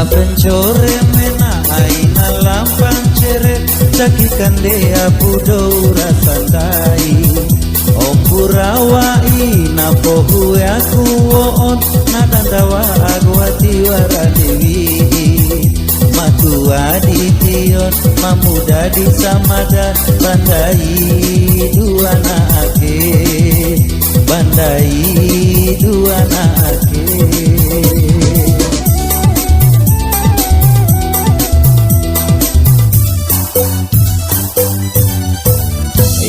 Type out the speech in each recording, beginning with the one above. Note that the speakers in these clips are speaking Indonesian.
pencore mena aina lampan cere cakikan dea pudora sandai opurawai na pohu aku woon na dandawa agwati waradewi matua dition mamuda di samada bandai dua na ake bandai dua na ake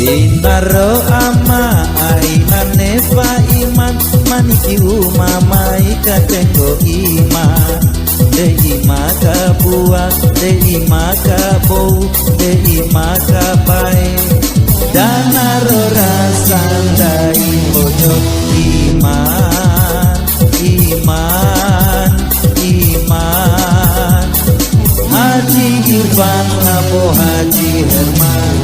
Inaro ama aina nefa iman maniki umama ikatengo iman de imaka buah de imaka bau de imaka pai danaro rasandai bojo iman iman iman Haji Irfan Abo Haji Herman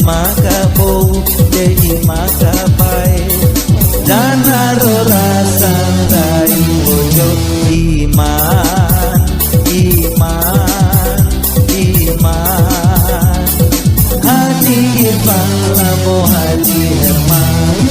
maka bau dehi maka pai danaro rasandai bojo iman iman iman Haji Irfan Abo Haji Herman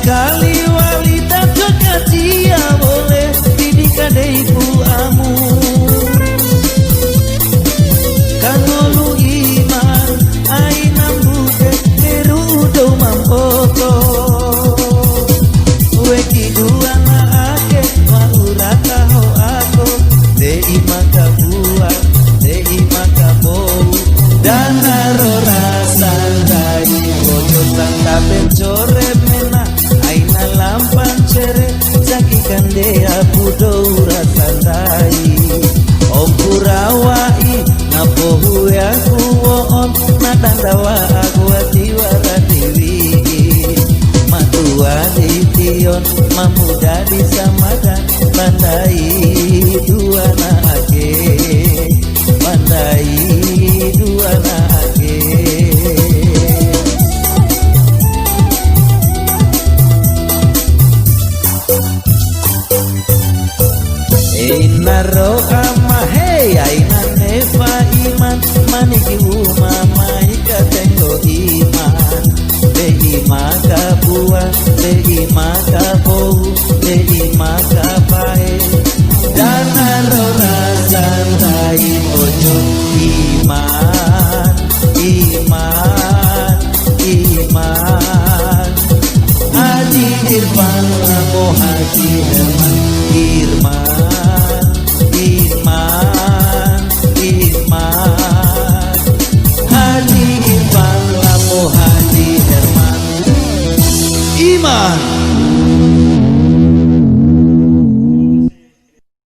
Kali walita kekatia boleh didikadeiku amu kanolu iman ainam bude merudo mampoto weki dua na ake maurata ho ako dei maka buah dei maka bau danaro rasa dai bojo tanda pencore mena aina lampan cere cakikan dea pudora sandai ompurawai na pohu aku woon na dandawa agwati waradewi matua dition mamuda di samada bandai dua na ake Inaro ama hey aina nefa iman maniki umama ika tengo iman Behi maka buah, behi maka bau, behi maka bae Dan aro rasa tai ojo iman